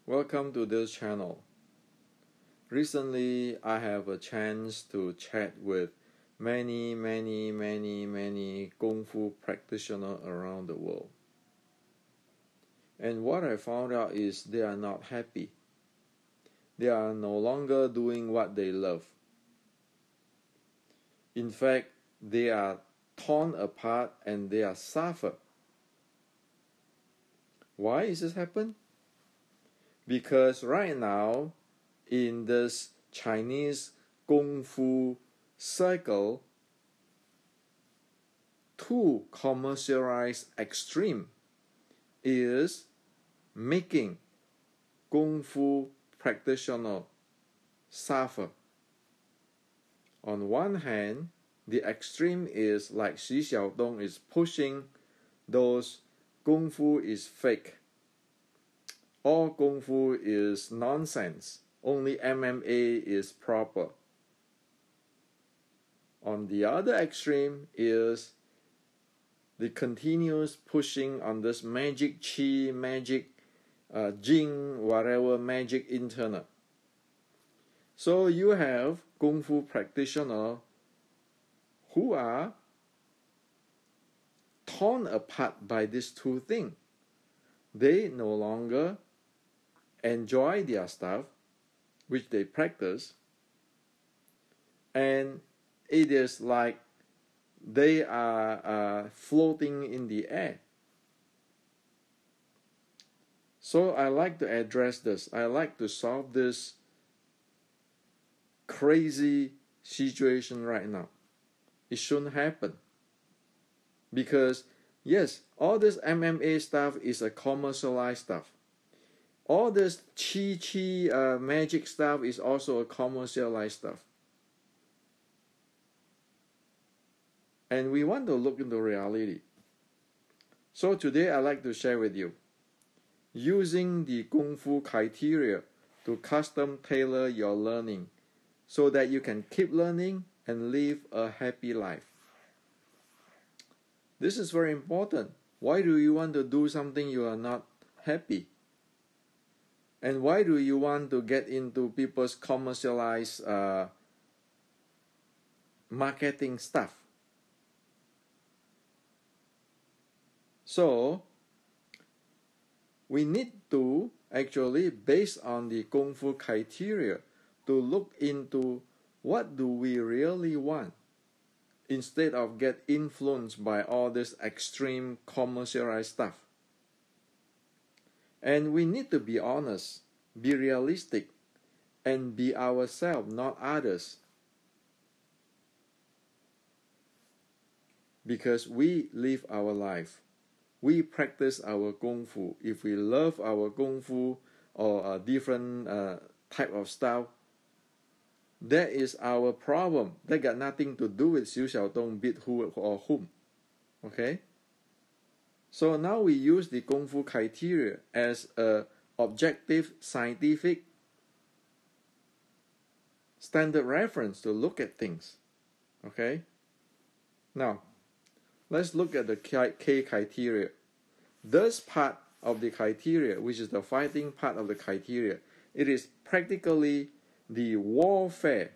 Welcome to this channel. Recently, I have a chance to chat with many Kung Fu practitioners around the world. And what I found out is they are not happy. They are no longer doing what they love. In fact, they are torn apart and they are suffer. Why is this happen? Because right now, in this Chinese Kung Fu cycle, too commercialized extreme is making Kung Fu practitioner suffer. On one hand, the extreme is like Xu Xiaodong is pushing those Kung Fu is fake. All Kung Fu is nonsense. Only MMA is proper. On the other extreme is the continuous pushing on this magic chi, magic jing, whatever magic internet. So you have Kung Fu practitioners who are torn apart by these two things. They no longer enjoy their stuff, which they practice, and it is like they are floating in the air. So I like to address this. I like to solve this crazy situation right now. It shouldn't happen. Because yes, all this MMA stuff is a commercialized stuff. All this chi magic stuff is also a commercialized stuff. And we want to look into reality. So today I'd like to share with you using the Kung Fu criteria to custom tailor your learning so that you can keep learning and live a happy life. This is very important. Why do you want to do something you are not happy? And why do you want to get into people's commercialized marketing stuff? So, we need to actually, based on the Kung Fu criteria, to look into what do we really want instead of get influenced by all this extreme commercialized stuff. And we need to be honest, be realistic, and be ourselves, not others. Because we live our life. We practice our Kung Fu. If we love our Kung Fu or a different type of style, that is our problem. That got nothing to do with Xu Xiaodong beat who or whom. Okay? So now we use the Kung Fu criteria as a objective, scientific standard reference to look at things. Okay? Now, let's look at the K criteria. This part of the criteria, which is the fighting part of the criteria, it is practically the warfare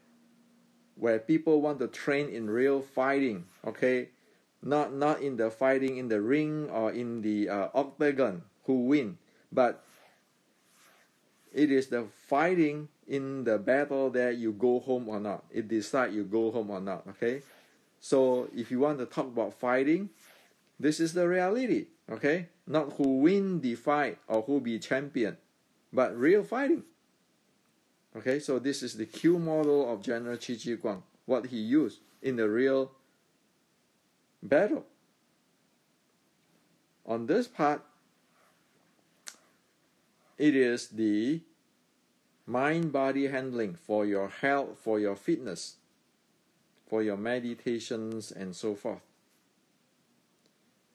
where people want to train in real fighting. Okay? Not in the fighting in the ring or in the octagon who win, but it is the fighting in the battle that you go home or not. It decides you go home or not. Okay, so if you want to talk about fighting, this is the reality. Okay, not who win the fight or who be champion, but real fighting. Okay, so this is the Q model of General Qi Ji Guang, what he used in the real battle. On this part, it is the mind-body handling for your health, for your fitness, for your meditations, and so forth.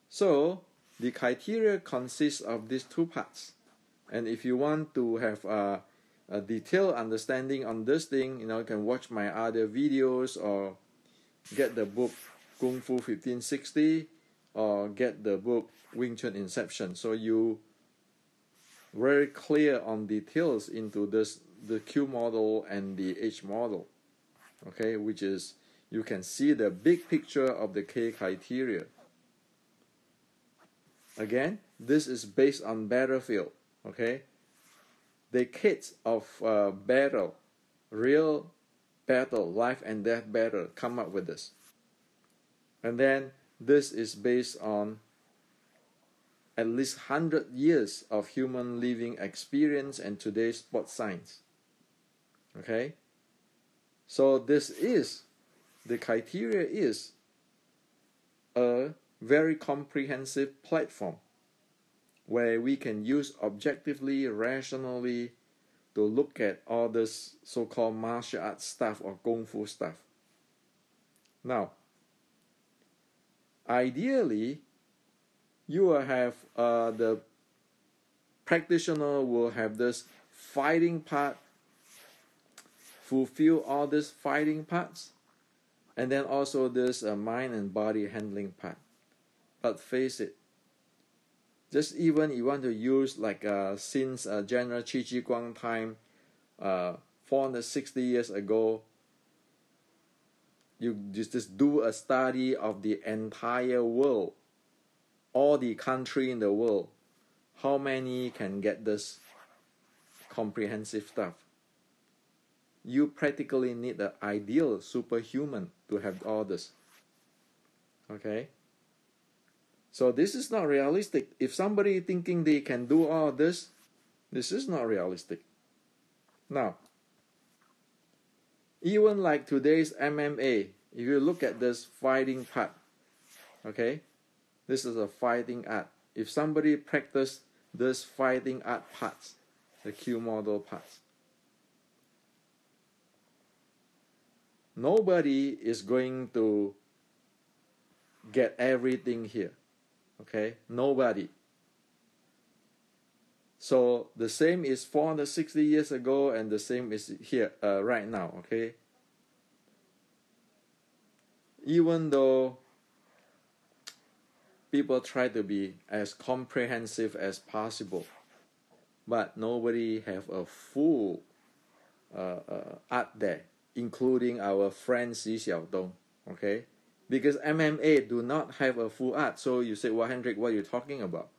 So, the criteria consists of these two parts. And if you want to have a detailed understanding on this thing, you can watch my other videos or get the book Kung Fu 1560 or get the book Wing Chun Inception. So you very clear on details into this, the Q model and the H model, okay, which is you can see the big picture of the K criteria. Again, this is based on battlefield, okay, decades of battle, real battle, life and death battle, come up with this. And then this is based on at least 100 years of human living experience and today's sports science. Okay? So this is, the criteria is a very comprehensive platform where we can use objectively, rationally to look at all this so-called martial arts stuff or kung fu stuff. Now, ideally, you will have the practitioner will have this fighting part, fulfill all these fighting parts, and then also this mind and body handling part. But face it, just even you want to use like since General Qi Ji Guang time, 460 years ago, you just do a study of the entire world, all the country in the world, how many can get this comprehensive stuff? You practically need the ideal superhuman to have all this. Okay? So this is not realistic. If somebody thinking they can do all this, this is not realistic. Now, even like today's MMA, if you look at this fighting part, okay, this is a fighting art. If somebody practice this fighting art parts, the Q model parts, nobody is going to get everything here. Okay, nobody. So the same is 460 years ago, and the same is here right now. Okay, even though people try to be as comprehensive as possible, but nobody have a full art there, including our friend Xi Xiaodong. Okay. Because MMA do not have a full art. So you say, well, Hendrik, what are you talking about?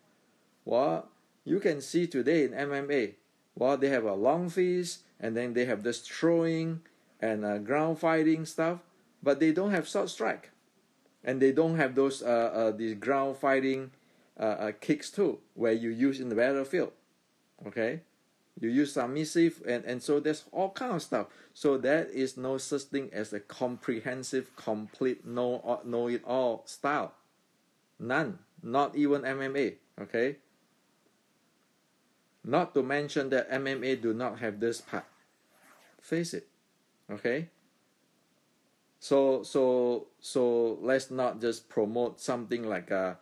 Well, you can see today in MMA, well, they have a long fist, and then they have this throwing and ground fighting stuff, but they don't have short strike. And they don't have those the ground fighting kicks too, where you use in the battlefield. Okay? You use submissive, and so there's all kind of stuff. So there is no such thing as a comprehensive, complete, know-it-all style. None. Not even MMA. Okay? Not to mention that MMA do not have this part. Face it. Okay? So let's not just promote something like a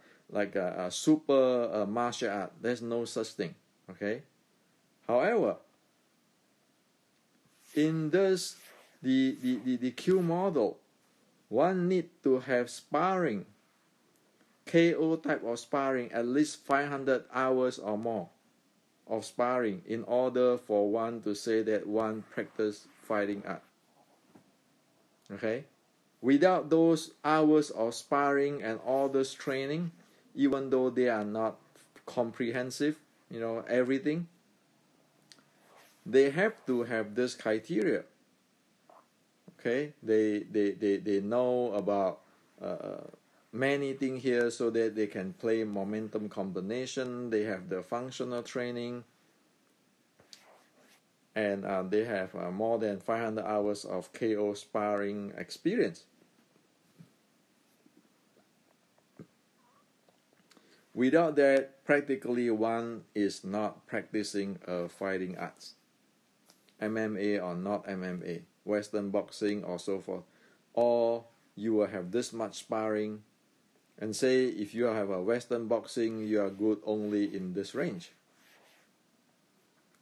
super martial art. There's no such thing. Okay? However, in this the Q model, one need to have sparring, KO type of sparring, at least 500 hours or more of sparring in order for one to say that one practice fighting art. Okay? Without those hours of sparring and all this training, even though they are not comprehensive, everything, they have to have this criteria. Okay, they know about many things here, so that they can play momentum combination. They have the functional training, and they have more than 500 hours of KO sparring experience. Without that, practically one is not practicing fighting arts. MMA or not MMA, Western boxing or so forth, or you will have this much sparring, and say if you have a Western boxing, you are good only in this range.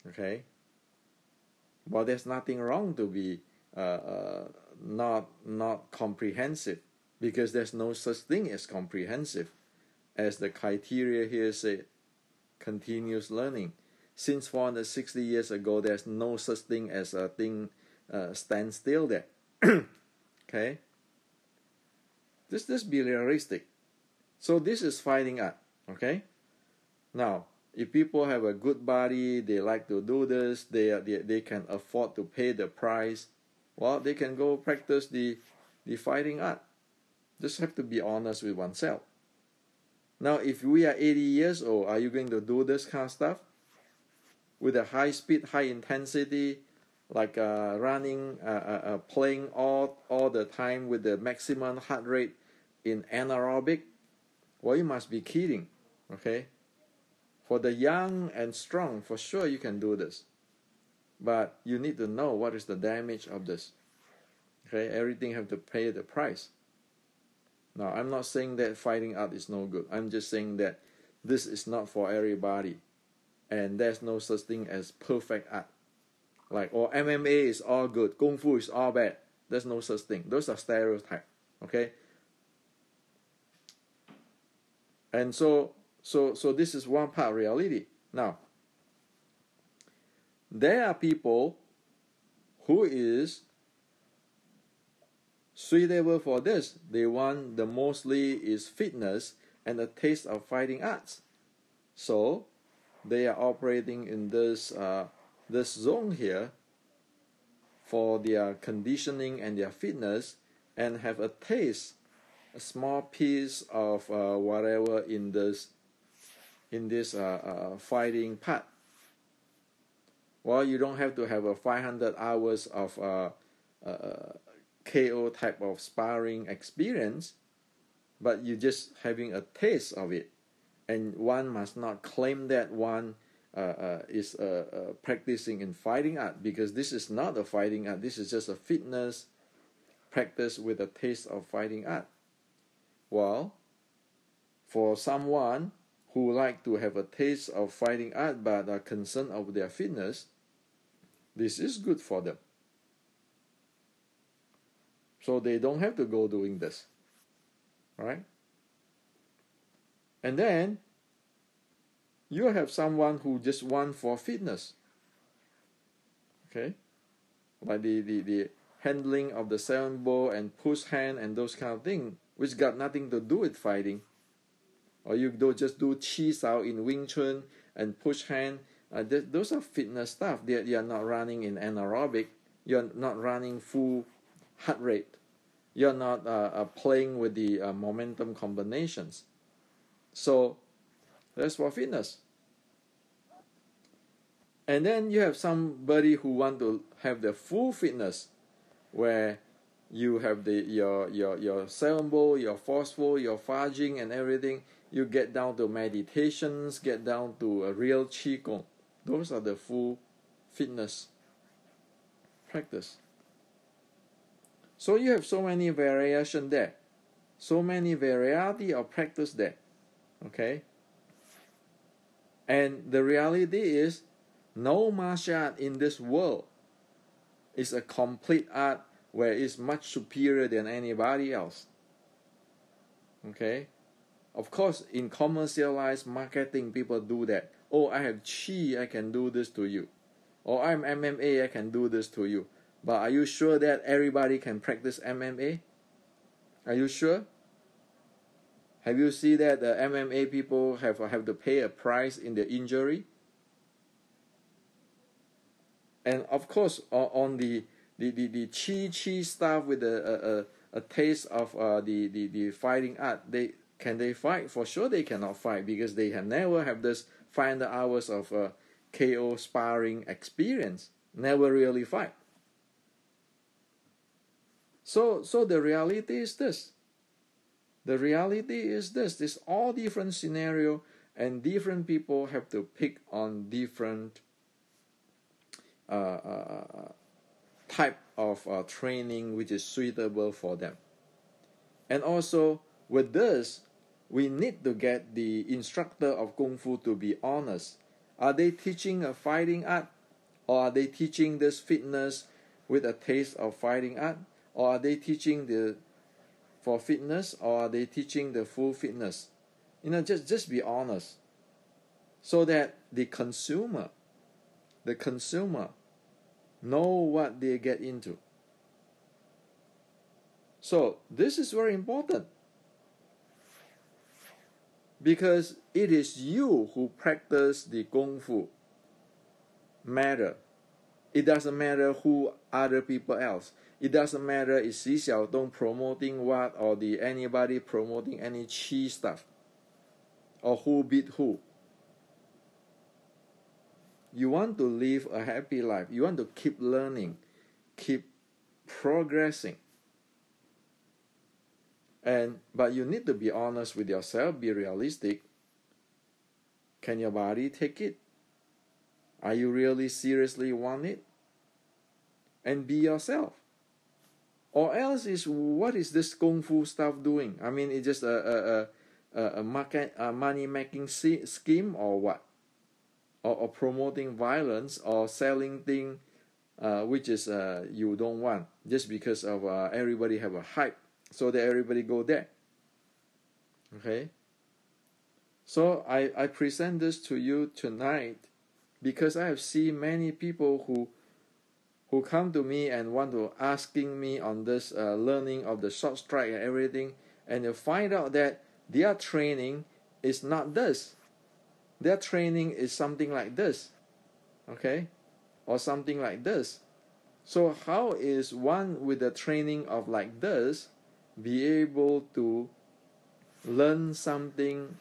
Okay? Well, there's nothing wrong to be not comprehensive, because there's no such thing as comprehensive, as the criteria here say, continuous learning. since 460 years ago, there's no such thing as a thing stand still there. Okay? Just be realistic. So this is fighting art. Okay? Now, if people have a good body, they like to do this, they can afford to pay the price, well, they can go practice the fighting art. Just have to be honest with oneself. Now, if we are 80 years old, are you going to do this kind of stuff? With a high speed, high intensity, like running, playing all the time with the maximum heart rate in anaerobic? Well, you must be kidding, okay? For the young and strong, for sure you can do this. But you need to know what is the damage of this. Okay, everything have to pay the price. Now, I'm not saying that fighting art is no good. I'm just saying that this is not for everybody. And there's no such thing as perfect art. Like, or MMA is all good, Kung Fu is all bad. There's no such thing. Those are stereotypes. Okay? And so this is one part of reality. Now, there are people who is suitable for this. They want the mostly is fitness and a taste of fighting arts. So they are operating in this zone here for their conditioning and their fitness, and have a taste, a small piece of whatever in this fighting part. Well, you don't have to have a 500 hours of KO type of sparring experience, but you just having a taste of it. And one must not claim that one is practicing in fighting art, because this is not a fighting art. This is just a fitness practice with a taste of fighting art. Well, for someone who like to have a taste of fighting art but are concerned of their fitness, this is good for them. So they don't have to go doing this. Right? And then you have someone who just want for fitness. Okay? Like the handling of the seven bow and push hand and those kind of things, which got nothing to do with fighting. Or you don't just do chi sao in Wing Chun and push hand. Those are fitness stuff. You are not running in anaerobic. You're not running full heart rate. You're not playing with the momentum combinations. So that's for fitness. And then you have somebody who want to have the full fitness, where you have your seven bow, your forceful, your fudging and everything. You get down to meditations, get down to a real qigong. Those are the full fitness practice. So you have so many variation there, so many variety of practice there. Okay? And the reality is, no martial art in this world is a complete art where it's much superior than anybody else. Okay? Of course, in commercialized marketing, people do that. Oh, I have Qi, I can do this to you. Or I'm MMA, I can do this to you. But are you sure that everybody can practice MMA? Are you sure? Have you seen that the MMA people have to pay a price in the injury? And of course, on the chi stuff with a taste of the fighting art, can they fight? For sure they cannot fight, because they have never have this 500 hours of KO sparring experience. Never really fight. So the reality is this. The reality is this. This all different scenario, and different people have to pick on different type of training which is suitable for them. And also with this, we need to get the instructor of Kung Fu to be honest. Are they teaching a fighting art, or are they teaching this fitness with a taste of fighting art, or are they teaching for fitness, or are they teaching the full fitness? Just be honest, so that the consumer the consumer, know what they get into. So this is very important, because it is you who practice the Kung Fu matter. It doesn't matter who other people else. It doesn't matter if Xi Xiaodong promoting what, or anybody promoting any chi stuff, or who beat who. You want to live a happy life. You want to keep learning, keep progressing. But you need to be honest with yourself, be realistic. Can your body take it? Are you really seriously want it? And be yourself. Or else what is this Kung Fu stuff doing? I mean, it's just a money-making scheme, or what? Or promoting violence, or selling thing which is you don't want, just because of everybody have a hype, so that everybody go there. Okay? So I present this to you tonight because I have seen many people who come to me and want to asking me on this learning of the short strike and everything, and you find out that their training is not this. Their training is something like this, okay, or something like this. So how is one with the training of like this be able to learn something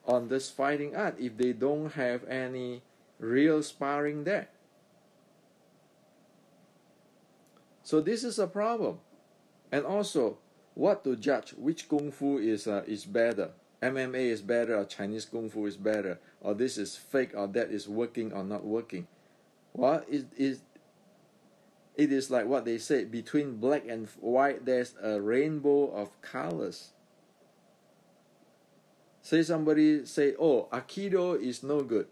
on this fighting art if they don't have any real sparring there? So this is a problem. And also, what to judge? Which Kung Fu is better? MMA is better, or Chinese Kung Fu is better, or this is fake, or that is working or not working? Well, it is like what they say, between black and white there's a rainbow of colors. Somebody say, oh, Aikido is no good.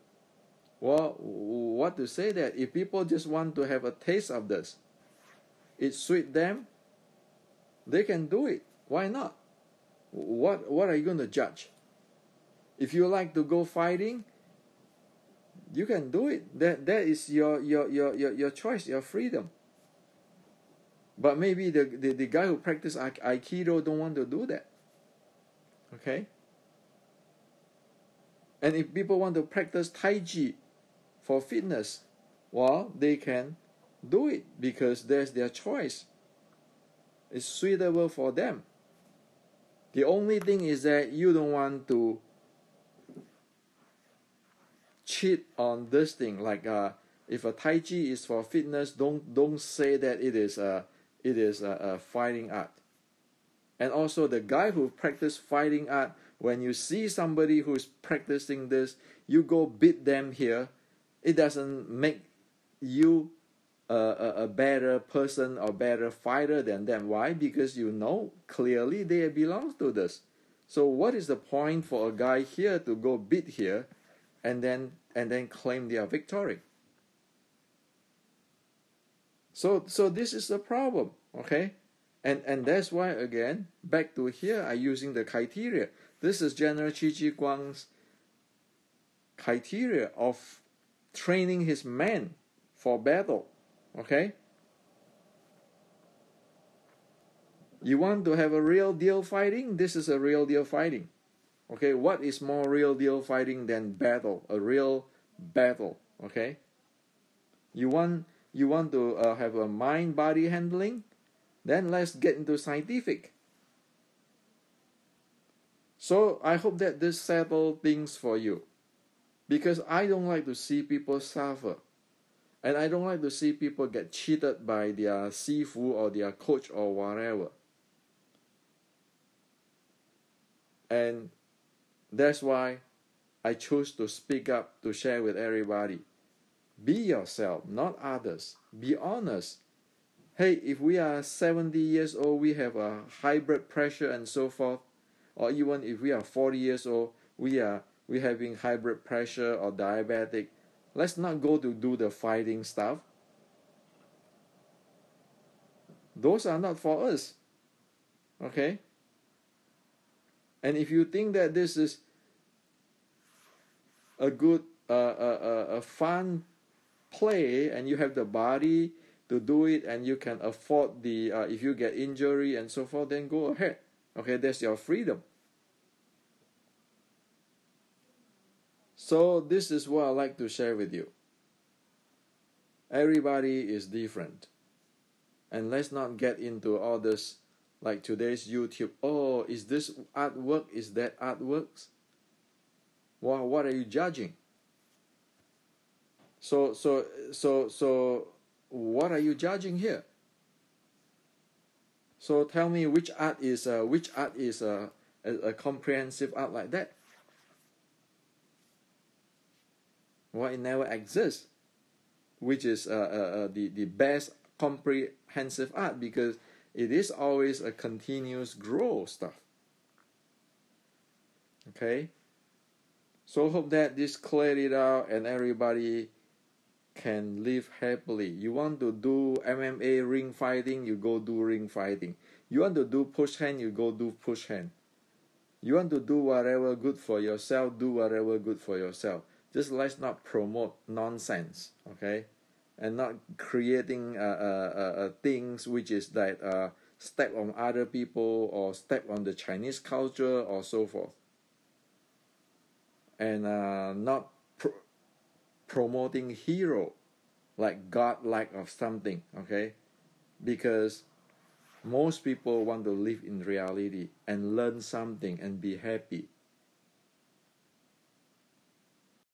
Well, what to say that? If people just want to have a taste of this, it suits them, they can do it. Why not? What are you going to judge? If you like to go fighting, you can do it. That is your choice, your freedom. But maybe the guy who practices Aikido don't want to do that. Okay? And if people want to practice Tai Chi for fitness, well, they can do it because that's their choice. It's suitable for them. The only thing is that you don't want to cheat on this thing. Like if a Tai Chi is for fitness, don't say that it is a fighting art. And also the guy who practice fighting art, when you see somebody who is practicing this, you go beat them here, it doesn't make you a better person or better fighter than them. Why? Because you know clearly they belong to this. So what is the point for a guy here to go beat here and then claim their victory? So this is the problem, okay? And that's why, again, back to here, I'm using the criteria. This is General Qi Ji Guang's criteria of training his men for battle, okay? You want to have a real deal fighting? This is a real deal fighting. Okay, what is more real deal fighting than battle? A real battle, okay? You want to have a mind-body handling? Then let's get into scientific. So I hope that this settles things for you. Because I don't like to see people suffer. And I don't like to see people get cheated by their sifu or their coach or whatever. And that's why I choose to speak up, to share with everybody. Be yourself, not others. Be honest. Hey, if we are 70 years old, we have a high blood pressure and so forth, or even if we are 40 years old, we're having high blood pressure or diabetic, let's not go to do the fighting stuff. Those are not for us. Okay? And if you think that this is a good, a fun play and you have the body to do it, and you can afford the if you get injury and so forth, then go ahead. Okay, that's your freedom. So this is what I like to share with you. Everybody is different, and let's not get into all this like today's YouTube. Oh, is this artwork? Is that artworks? Well, what are you judging? So what are you judging here? So tell me which art is a comprehensive art like that? Well, it never exists. Which is the best comprehensive art, because it is always a continuous growth stuff. Okay? So hope that this cleared it out and everybody can live happily. You want to do MMA ring fighting, you go do ring fighting. You want to do push hand, you go do push hand. You want to do whatever good for yourself, do whatever good for yourself. Just let's not promote nonsense, okay? And not creating things which is that step on other people or step on the Chinese culture or so forth. And not promoting hero like God-like of something, okay? Because most people want to live in reality and learn something and be happy.